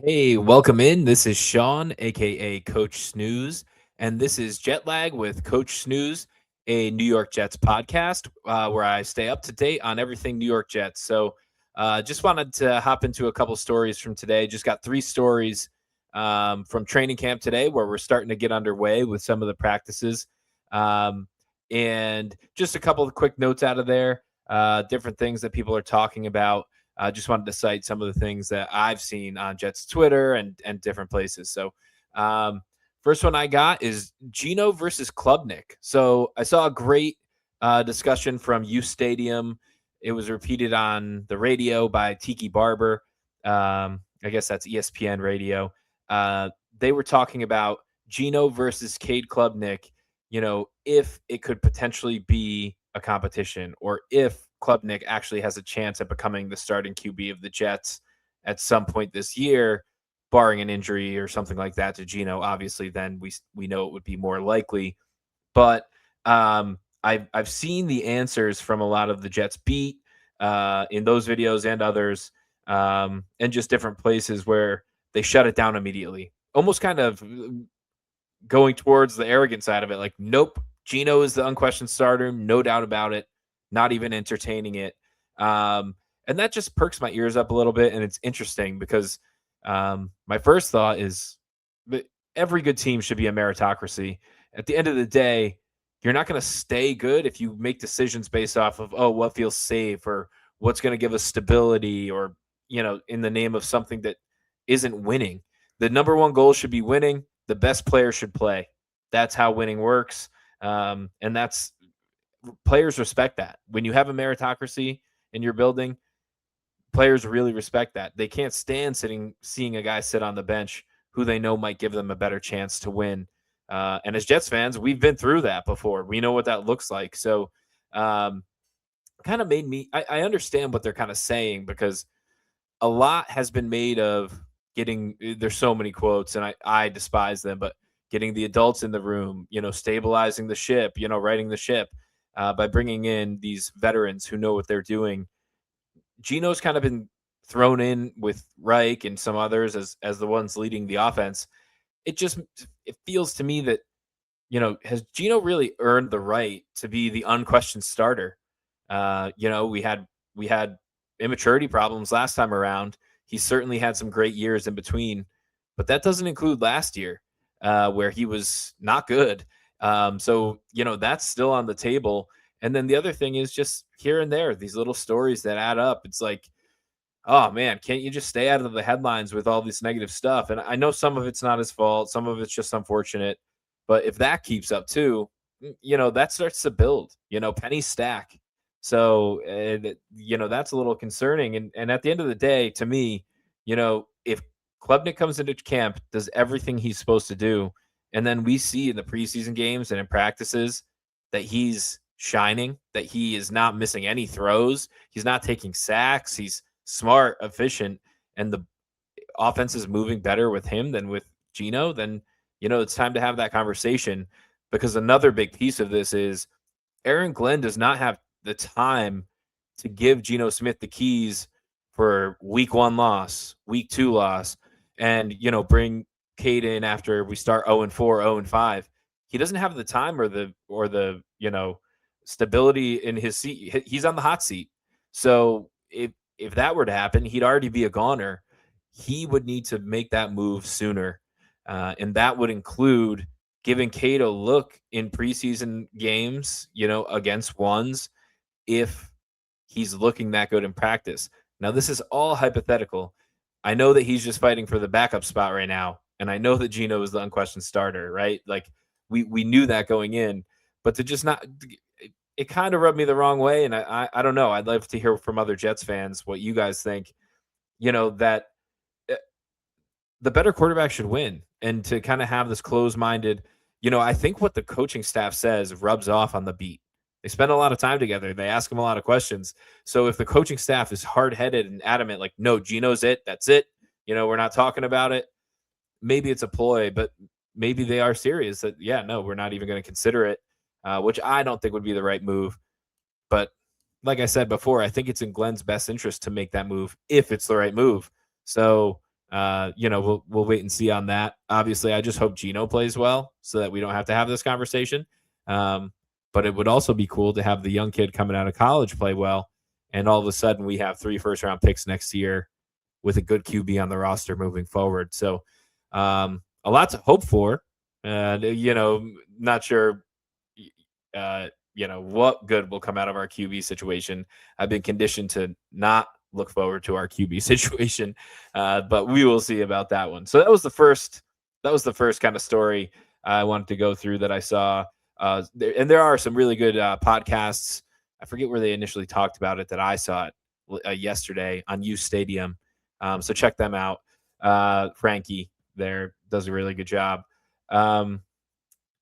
Hey, welcome in. This is Sean, aka Coach Snooze, and this is Jet Lag with Coach Snooze, a New York Jets podcast where I stay up to date on everything New York Jets. Just wanted to hop into a couple stories from today. Just got three stories from training camp today, where we're starting to get underway with some of the practices, um, and just a couple of quick notes out of there. Different things that people are talking about. I just wanted to cite some of the things that I've seen on Jets Twitter and different places. Um, first one I got is Gino versus Klubnik. So, I saw a great discussion from U Stadium. It was repeated on the radio by Tiki Barber. I guess that's ESPN radio. Uh, they were talking about Gino versus Cade Klubnik. If it could potentially be a competition, or if Klubnik actually has a chance at becoming the starting QB of the Jets at some point this year, barring an injury or something like that to Geno. Obviously, then we know it would be more likely. But I've seen the answers from a lot of the Jets beat in those videos and others, and just different places where they shut it down immediately, almost kind of going towards the arrogant side of it. Like, nope, Gino is the unquestioned starter, no doubt about it. Not even entertaining it. And that just perks my ears up a little bit, and it's interesting because my first thought is that every good team should be a meritocracy. At the end of the day, you're not going to stay good if you make decisions based off of, oh, what feels safe, or what's going to give us stability, or in the name of something that isn't winning. The number one goal should be winning. The best player should play. That's how winning works. And that's players respect that. When you have a meritocracy in your building, players really respect that. They can't stand seeing a guy sit on the bench who they know might give them a better chance to win. And as Jets fans, we've been through that before. We know what that looks like. So, kind of made me. I understand what they're kind of saying, because a lot has been made of getting. There's so many quotes, and I despise them, but getting the adults in the room, stabilizing the ship, righting the ship by bringing in these veterans who know what they're doing. Gino's kind of been thrown in with Reich and some others as the ones leading the offense. It feels to me that, has Gino really earned the right to be the unquestioned starter? We had immaturity problems last time around. He certainly had some great years in between, but that doesn't include last year, where he was not good. That's still on the table. And then the other thing is just here and there, these little stories that add up. It's like, oh man, can't you just stay out of the headlines with all this negative stuff? And I know some of it's not his fault, some of it's just unfortunate. But if that keeps up too, that starts to build, penny stack. So, that's a little concerning. And at the end of the day, to me, if Klubnik comes into camp, does everything he's supposed to do, and then we see in the preseason games and in practices that he's shining, that he is not missing any throws, he's not taking sacks, he's smart, efficient, and the offense is moving better with him than with Gino, then it's time to have that conversation. Because another big piece of this is Aaron Glenn does not have the time to give Geno Smith the keys for week one loss, week two loss, and bring Cade in after we start 0-4, 0-5. He doesn't have the time or the stability in his seat. He's on the hot seat. So if that were to happen, he'd already be a goner. He would need to make that move sooner, and that would include giving Cade a look in preseason games, against ones, if he's looking that good in practice. Now, this is all hypothetical. I know that he's just fighting for the backup spot right now, and I know that Gino is the unquestioned starter, right? Like we knew that going in, but to just not, it kind of rubbed me the wrong way. And I don't know. I'd love to hear from other Jets fans what you guys think. That uh, the better quarterback should win, and to kind of have this closed-minded, I think what the coaching staff says rubs off on the beat. They spend a lot of time together. They ask him a lot of questions. So if the coaching staff is hard-headed and adamant, like, no, Gino's it, that's it, we're not talking about it, maybe it's a ploy, but maybe they are serious that, yeah, no, we're not even going to consider it, which I don't think would be the right move. But like I said before, I think it's in Glenn's best interest to make that move if it's the right move. So we'll wait and see on that. Obviously, I just hope Gino plays well so that we don't have to have this conversation. Um, but it would also be cool to have the young kid coming out of college play well, and all of a sudden we have 3 first round picks next year with a good QB on the roster moving forward. So a lot to hope for. Not sure, what good will come out of our QB situation. I've been conditioned to not look forward to our QB situation, but we will see about that one. So that was the first. That was the first kind of story I wanted to go through that I saw. And there are some really good podcasts. I forget where they initially talked about it that I saw it yesterday on U Stadium. So check them out. Frankie there does a really good job. And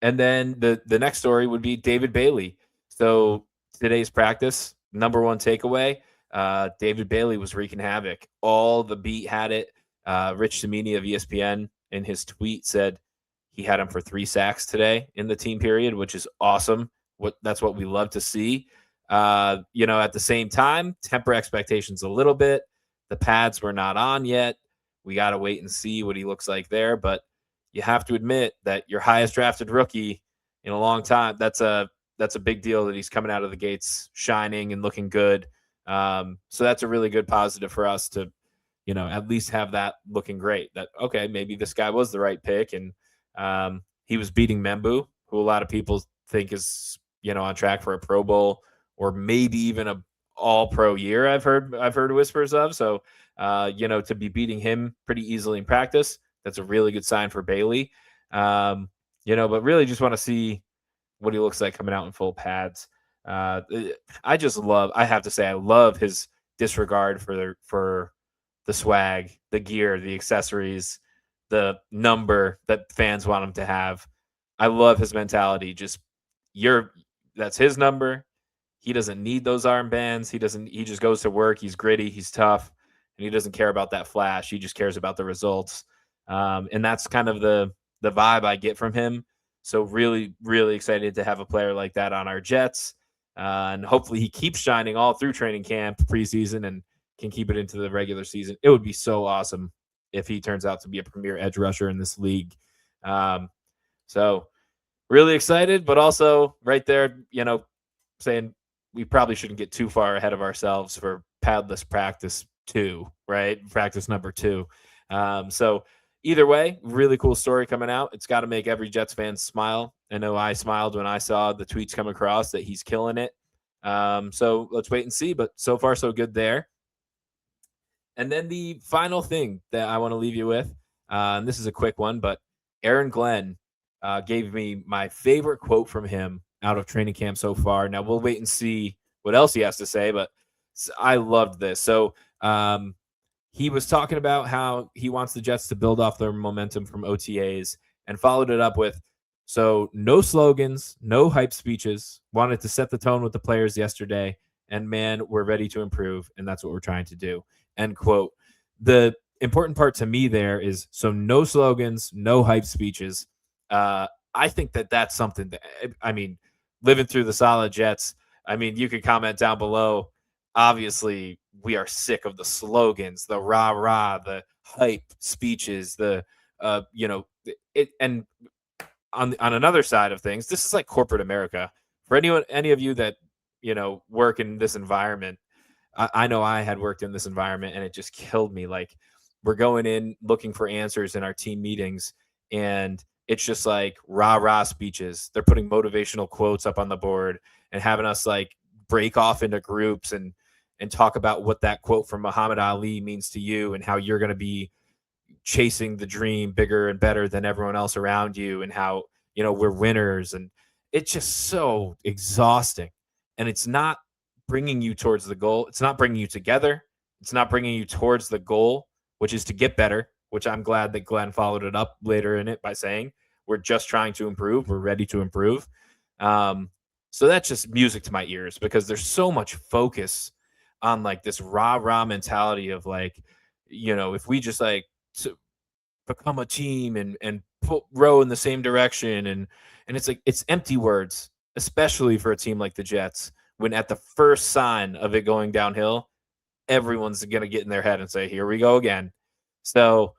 then the next story would be David Bailey. So today's practice, number one takeaway, David Bailey was wreaking havoc. All the beat had it. Rich Cimini of ESPN in his tweet said he had him for 3 sacks today in the team period, which is awesome. That's what we love to see. At the same time, temper expectations a little bit. The pads were not on yet. We got to wait and see what he looks like there. But you have to admit that your highest drafted rookie in a long time, that's a big deal that he's coming out of the gates shining and looking good. So that's a really good positive for us to, at least have that looking great. That, okay, maybe this guy was the right pick. And he was beating Membu, who a lot of people think is, on track for a Pro Bowl or maybe even a all pro year. I've heard whispers of. So, to be beating him pretty easily in practice, that's a really good sign for Bailey. But really just want to see what he looks like coming out in full pads. I have to say, I love his disregard for the swag, the gear, the accessories, the number that fans want him to have. I love his mentality. That's his number. He doesn't need those armbands. He just goes to work. He's gritty. He's tough. And he doesn't care about that flash. He just cares about the results. And that's kind of the vibe I get from him. So really, really excited to have a player like that on our Jets. And hopefully he keeps shining all through training camp, preseason, and can keep it into the regular season. It would be so awesome if he turns out to be a premier edge rusher in this league. So really excited, but also right there, saying we probably shouldn't get too far ahead of ourselves for padless practice 2, right? Practice number 2. So either way, really cool story coming out. It's got to make every Jets fan smile. I know I smiled when I saw the tweets come across that he's killing it. So let's wait and see, but so far so good there. And then the final thing that I want to leave you with, and this is a quick one, but Aaron Glenn gave me my favorite quote from him out of training camp so far. Now we'll wait and see what else he has to say, but I loved this. So he was talking about how he wants the Jets to build off their momentum from OTAs and followed it up with, so no slogans, no hype speeches, wanted to set the tone with the players yesterday. And man, we're ready to improve. And that's what we're trying to do. End quote. The important part to me there is, so no slogans, no hype speeches. I think that's something that, living through the solid Jets, you could comment down below. Obviously, we are sick of the slogans, the rah-rah, the hype speeches, and on another side of things, this is like corporate America. For any of you that, work in this environment, I know I had worked in this environment and it just killed me. Like, we're going in looking for answers in our team meetings, and it's just like rah-rah speeches. They're putting motivational quotes up on the board and having us like break off into groups and talk about what that quote from Muhammad Ali means to you and how you're going to be chasing the dream bigger and better than everyone else around you, and how, we're winners. And it's just so exhausting. And it's not bringing you towards the goal. It's not bringing you together. It's not bringing you towards the goal, which is to get better, which I'm glad that Glenn followed it up later in it by saying, we're just trying to improve. We're ready to improve. So that's just music to my ears, because there's so much focus on like this rah-rah mentality of like, if we just like to become a team and row in the same direction. And it's like, it's empty words, especially for a team like the Jets, when at the first sign of it going downhill, everyone's going to get in their head and say, here we go again. So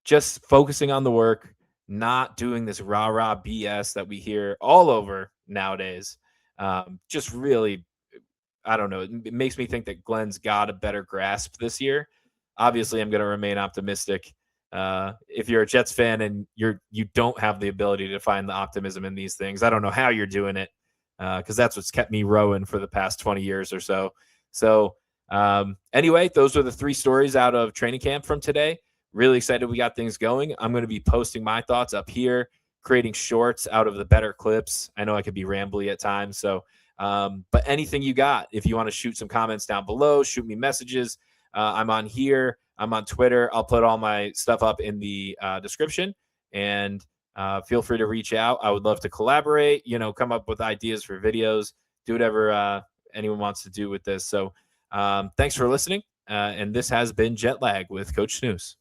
just focusing on the work, not doing this rah rah BS that we hear all over nowadays. Just really, I don't know. It makes me think that Glenn's got a better grasp this year. Obviously, I'm going to remain optimistic. If you're a Jets fan and you don't have the ability to find the optimism in these things, I don't know how you're doing it, because that's what's kept me rowing for the past 20 years or so. So anyway, those are the three stories out of training camp from today. Really excited we got things going. I'm going to be posting my thoughts up here, creating shorts out of the better clips. I know I could be rambly at times, so but anything you got, if you want to shoot some comments down below, shoot me messages. I'm on here. I'm on Twitter. I'll put all my stuff up in the description, and feel free to reach out. I would love to collaborate, come up with ideas for videos, do whatever anyone wants to do with this. So thanks for listening. And this has been Jet Lag with Coach Snooze.